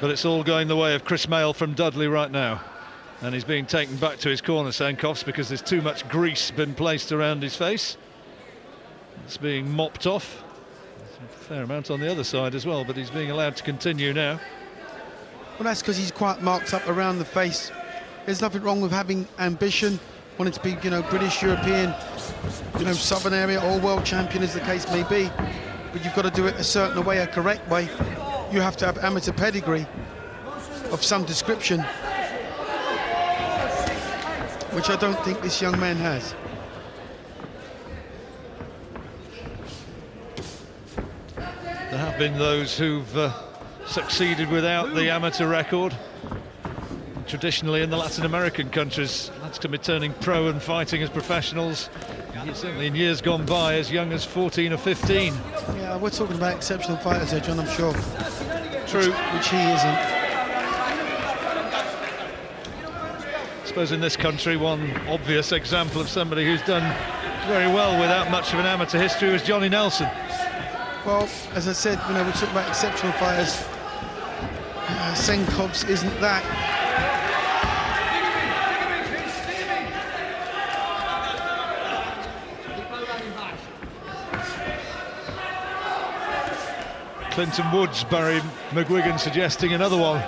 But it's all going the way of Chris Mail from Dudley right now. And he's being taken back to his corner, Senovs, because there's too much grease been placed around his face. It's being mopped off. There's a fair amount on the other side as well, but he's being allowed to continue now. Well, that's because he's quite marked up around the face. There's nothing wrong with having ambition, wanting to be, you know, British, European, you know, Southern area, or world champion, as the case may be. But you've got to do it a certain way, a correct way. You have to have amateur pedigree of some description, which I don't think this young man has. There have been those who've succeeded without the amateur record. Traditionally in the Latin American countries, lads can be turning pro and fighting as professionals, certainly in years gone by, as young as 14 or 15. Yeah, we're talking about exceptional fighters here, John, I'm sure. True. Which he isn't. I suppose in this country, one obvious example of somebody who's done very well without much of an amateur history was Johnny Nelson. Well, as I said, you know, we're talking about exceptional fighters. Senovs isn't that. Clinton Woods, Barry McGuigan suggesting another one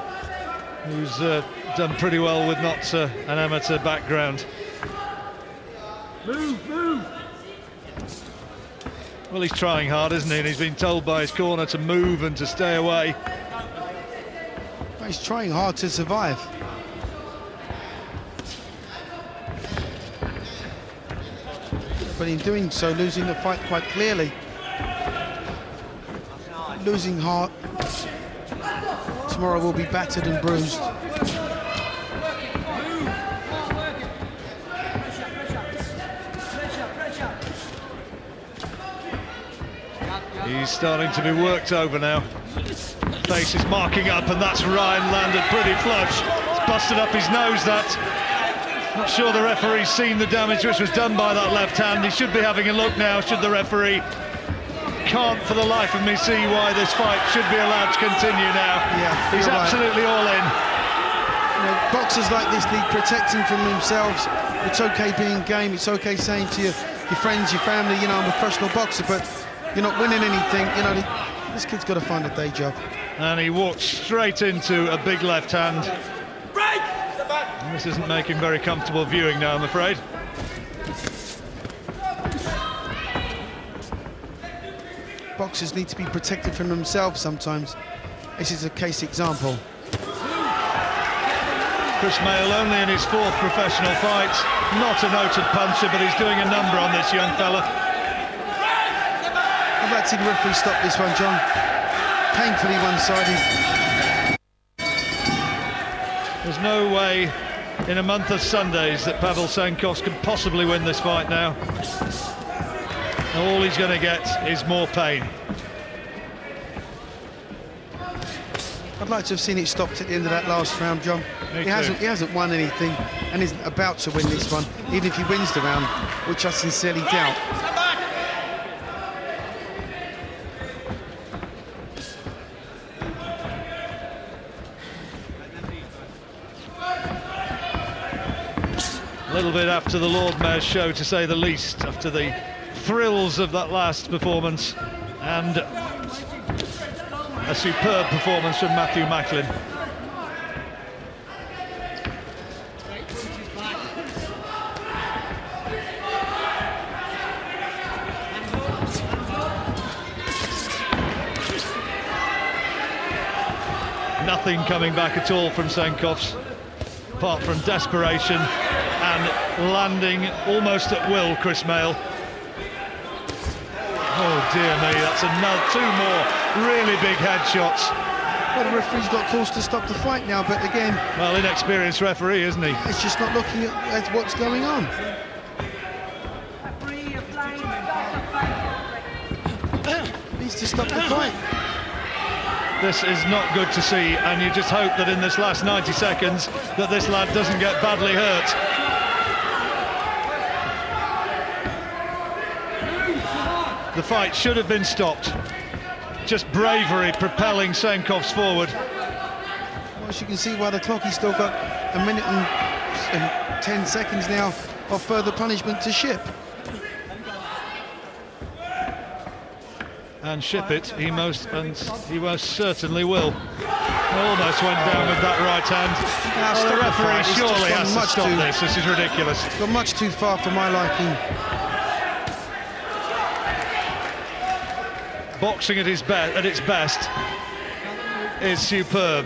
who's done pretty well with not an amateur background. Move, move! Well, he's trying hard, isn't he? And he's been told by his corner to move and to stay away. Well, he's trying hard to survive. But in doing so, losing the fight quite clearly. Losing heart. Tomorrow will be battered and bruised. He's starting to be worked over now. Face is marking up, and that's Ryan landed pretty flush. It's busted up his nose, that. Not sure the referee's seen the damage which was done by that left hand. He should be having a look now, should the referee. Can't for the life of me see why this fight should be allowed to continue now. Yeah, he's absolutely all in. You know, boxers like this need protecting from themselves. It's okay being game, it's okay saying to your friends, your family, you know, I'm a professional boxer, but you're not winning anything. You know, this kid's got to find a day job. And he walked straight into a big left hand. And this isn't making very comfortable viewing now, I'm afraid. Boxers need to be protected from themselves sometimes. This is a case example. Chris Mail only in his fourth professional fight. Not a noted puncher, but he's doing a number on this young fella. I'd like to see the referee stop this one, John. Painfully one-sided. There's no way in a month of Sundays that Pavils Senovs can possibly win this fight now. All he's going to get is more pain. I'd like to have seen it stopped at the end of that last round, John. He hasn't won anything and isn't about to win this one, even if he wins the round, which I sincerely doubt. A little bit after the Lord Mayor's show, to say the least, after the thrills of that last performance, and a superb performance from Matthew Macklin. Nothing coming back at all from Senovs, apart from desperation and landing almost at will, Chris Mail. Oh dear me, that's another two more really big headshots. Well, the referee's got calls to stop the fight now, but again... Well, inexperienced referee, isn't he? It's just not looking at what's going on. Needs to stop the fight. This is not good to see, and you just hope that in this last 90 seconds that this lad doesn't get badly hurt. The fight should have been stopped. Just bravery propelling Senovs forward. As you can see by the clock, he's still got a minute and 10 seconds now of further punishment to ship. And ship it, he most certainly will. Almost went down with that right hand. Now, The referee surely has to much stop this. This is ridiculous. It's gone much too far for my liking. Boxing at its best is superb.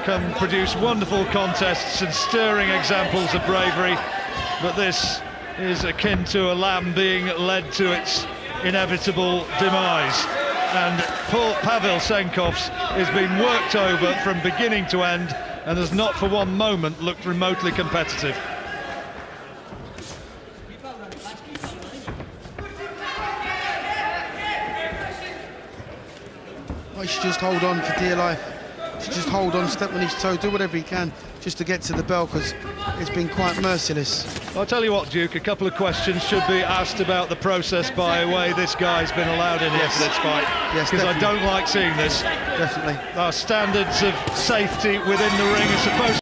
Can produce wonderful contests and stirring examples of bravery, but this is akin to a lamb being led to its inevitable demise. And Pavils Senovs has been worked over from beginning to end and has not for one moment looked remotely competitive. He should just hold on for dear life. He should just hold on, step on his toe, do whatever he can just to get to the bell, because it's been quite merciless. I'll tell you what, Duke, a couple of questions should be asked about the process by the way this guy's been allowed in here for this fight. Yes, because I don't like seeing this. Definitely. Our standards of safety within the ring are supposed